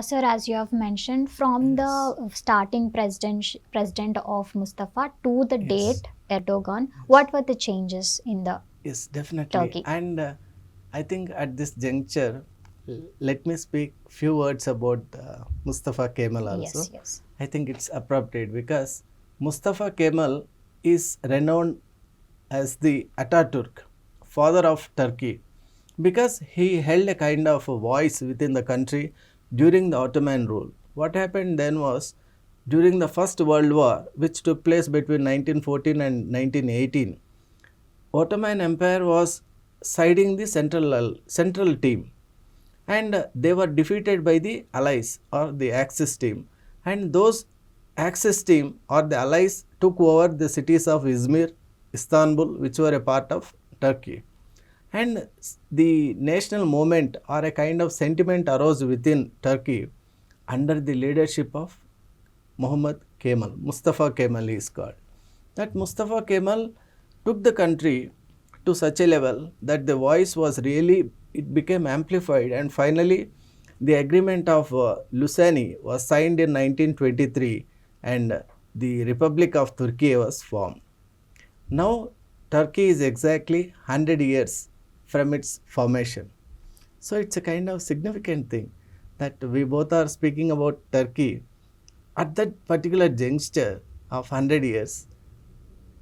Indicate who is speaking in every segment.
Speaker 1: Sir, as you have mentioned, from
Speaker 2: Yes,
Speaker 1: the starting president of Mustafa to the
Speaker 2: yes,
Speaker 1: date Erdogan,
Speaker 2: yes,
Speaker 1: what were the changes in the
Speaker 2: yes, definitely.
Speaker 1: Turkey?
Speaker 2: And I think at this juncture, let me speak few words about Mustafa Kemal
Speaker 1: Yes,
Speaker 2: also.
Speaker 1: yes.
Speaker 2: I think it's appropriate because Mustafa Kemal is renowned as the Ataturk, father of Turkey, because he held a kind of a voice within the country during the Ottoman rule. What happened then was during the First World War, which took place between 1914 and 1918, Ottoman Empire was siding the central team, and they were defeated by the Allies or the Axis team. And those Axis team or the Allies took over the cities of Izmir, Istanbul, which were a part of Turkey. And the national movement or a kind of sentiment arose within Turkey under the leadership of Muhammad Kemal. Mustafa Kemal is called. That Mustafa Kemal took the country to such a level that the voice was really, it became amplified, and finally the agreement of Lusani was signed in 1923, and the Republic of Turkey was formed. Now Turkey is exactly 100 years from its formation. So it's a kind of significant thing that we both are speaking about Turkey at that particular juncture of 100 years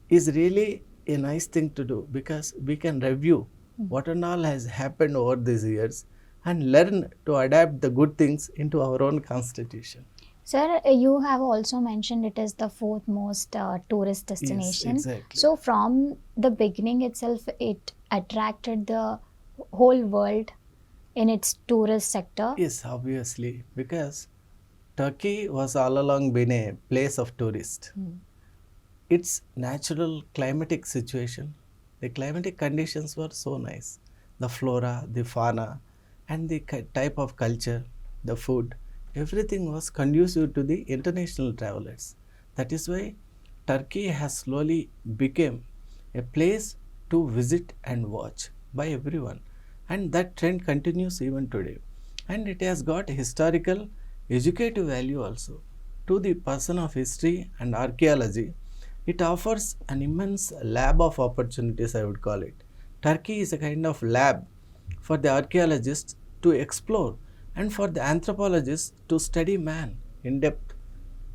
Speaker 2: is really a nice thing to do, because we can review what and all has happened over these years and learn to adapt the good things into our own constitution.
Speaker 1: Sir, you have also mentioned it is the fourth most tourist
Speaker 2: Yes,
Speaker 1: destination.
Speaker 2: exactly.
Speaker 1: So, from the beginning itself, it attracted the whole world in its tourist sector.
Speaker 2: Yes, obviously, because Turkey was all along been a place of tourists.
Speaker 1: Mm.
Speaker 2: Its natural climatic situation, the climatic conditions were so nice. The flora, the fauna, and the type of culture, the food, everything was conducive to the international travelers. That is why Turkey has slowly become a place to visit and watch by everyone. And that trend continues even today. And it has got historical, educative value also. To the person of history and archaeology, it offers an immense lab of opportunities, I would call it. Turkey is a kind of lab for the archaeologists to explore, and for the anthropologists to study man in depth,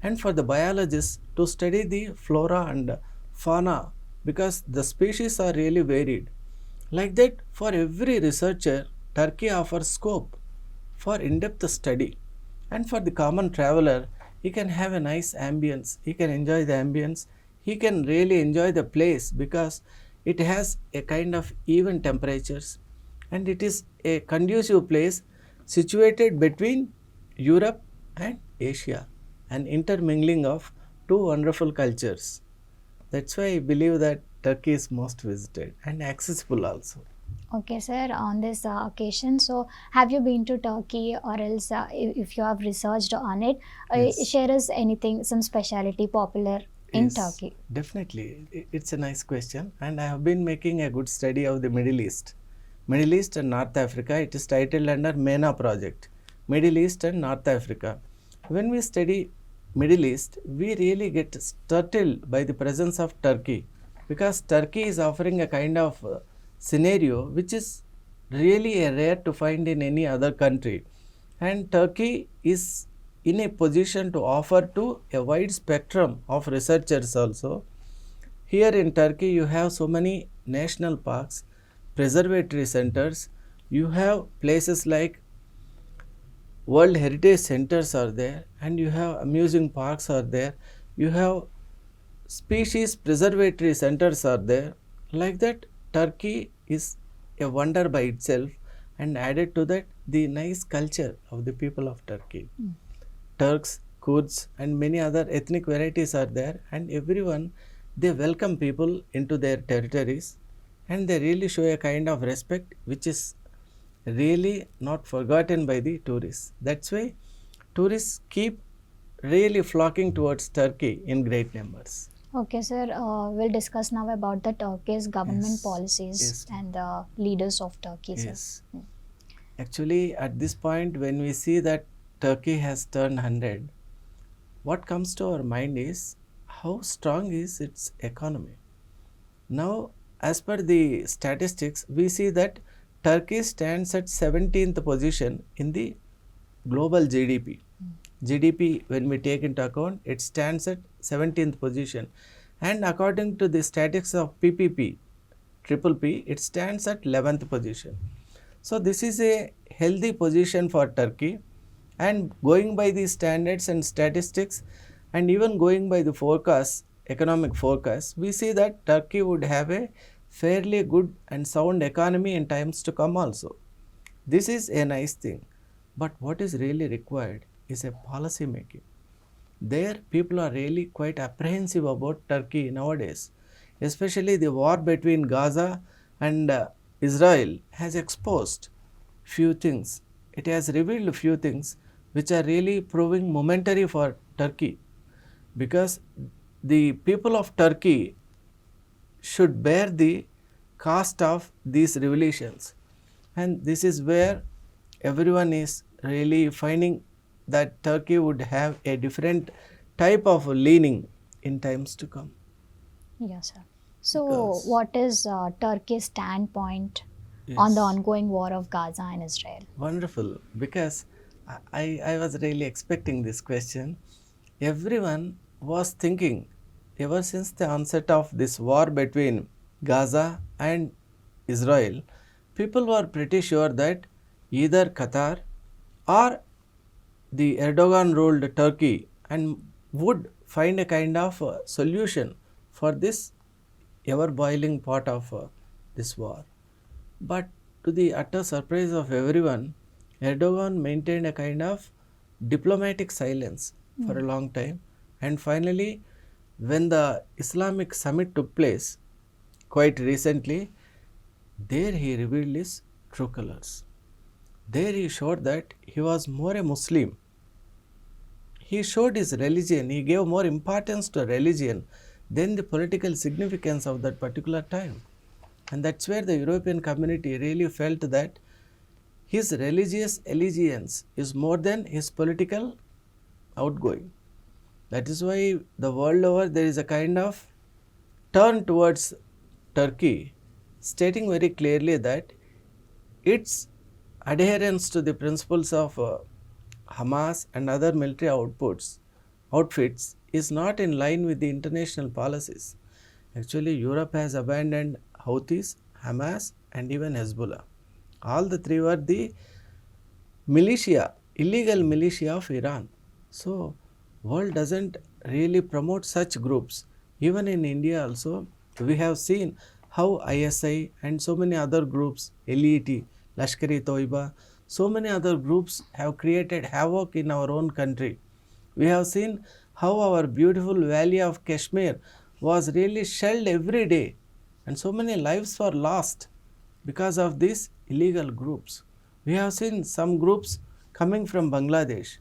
Speaker 2: and for the biologists to study the flora and fauna, because the species are really varied. Like that, for every researcher, Turkey offers scope for in depth study. And for the common traveler, he can have a nice ambience, he can enjoy the ambience, he can really enjoy the place because it has a kind of even temperatures, and it is a conducive place situated between Europe and Asia, an intermingling of two wonderful cultures. That's why I believe that Turkey is most visited and accessible also.
Speaker 1: Okay, sir, on this occasion, so have you been to Turkey, or else if you have researched on it,
Speaker 2: Yes.
Speaker 1: share us anything, some specialty popular in
Speaker 2: Yes,
Speaker 1: Turkey?
Speaker 2: definitely. It's a nice question, and I have been making a good study of the Middle East. Middle East and North Africa, it is titled under MENA project, Middle East and North Africa. When we study Middle East, we really get startled by the presence of Turkey, because Turkey is offering a kind of scenario which is really a rare to find in any other country, and Turkey is in a position to offer to a wide spectrum of researchers also. Here in Turkey, you have so many national parks, preservatory centers, you have places like World Heritage Centers are there, and you have amusing parks are there, you have species preservatory centers are there. Like that, Turkey is a wonder by itself, and added to that, the nice culture of the people of Turkey. Turks, Kurds, and many other ethnic varieties are there, and everyone, they welcome people into their territories, and they really show a kind of respect which is really not forgotten by the tourists. That's why tourists keep really flocking towards Turkey in great numbers.
Speaker 1: Okay, sir, we'll discuss now about the Turkey's government
Speaker 2: Yes,
Speaker 1: policies
Speaker 2: yes,
Speaker 1: and the leaders of Turkey, sir.
Speaker 2: yes. Actually, at this point, when we see that Turkey has turned 100, what comes to our mind is how strong is its economy. Now, as per the statistics, we see that Turkey stands at 17th position in the global GDP. GDP, when we take into account, it stands at 17th position. And according to the statistics of PPP, triple P, it stands at 11th position. So this is a healthy position for Turkey, and going by the standards and statistics and even going by the forecast, economic forecast, we see that Turkey would have a fairly good and sound economy in times to come also. This is a nice thing, but what is really required is a policy making. There, people are really quite apprehensive about Turkey nowadays, especially the war between Gaza and Israel has exposed few things. It has revealed few things which are really proving momentary for Turkey, because the people of Turkey should bear the cost of these revelations, and this is where everyone is really finding that Turkey would have a different type of leaning in times to come.
Speaker 1: Yes, sir. So,
Speaker 2: Because,
Speaker 1: what is Turkey's standpoint on the
Speaker 2: yes,
Speaker 1: ongoing war of Gaza and Israel?
Speaker 2: wonderful. Because I was really expecting this question. Everyone was thinking, ever since the onset of this war between Gaza and Israel, people were pretty sure that either Qatar or the Erdogan ruled Turkey and would find a kind of solution for this ever boiling pot of this war. But to the utter surprise of everyone, Erdogan maintained a kind of diplomatic silence for a
Speaker 1: Mm.
Speaker 2: long time. And finally, when the Islamic summit took place quite recently, there he revealed his true colors. There he showed that he was more a Muslim. He showed his religion, he gave more importance to religion than the political significance of that particular time. And that's where the European community really felt that his religious allegiance is more than his political outgoing. That is why the world over there is a kind of turn towards Turkey, stating very clearly that its adherence to the principles of Hamas and other military outfits is not in line with the international policies. Actually, Europe has abandoned Houthis, Hamas, and even Hezbollah. All the three were the militia, illegal militia of Iran. So, world doesn't really promote such groups. Even in India also, we have seen how ISI and so many other groups, LET, Lashkar-e Toiba, so many other groups have created havoc in our own country. We have seen how our beautiful valley of Kashmir was really shelled every day, and so many lives were lost because of these illegal groups. We have seen some groups coming from Bangladesh.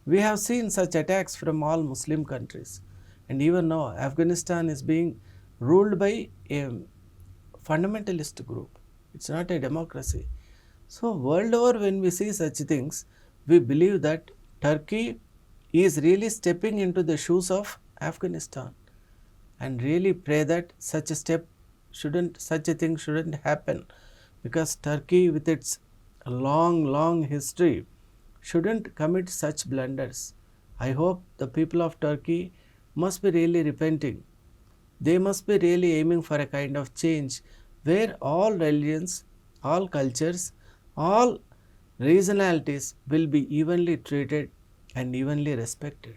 Speaker 2: We have seen such attacks from all Muslim countries. And even now, Afghanistan is being ruled by a fundamentalist group. It's not a democracy. So, world over, when we see such things, we believe that Turkey is really stepping into the shoes of Afghanistan, and really pray that such a thing shouldn't happen, because Turkey, with its long history, shouldn't commit such blunders. I hope the people of Turkey must be really repenting. They must be really aiming for a kind of change where all religions, all cultures, all regionalities will be evenly treated and evenly respected.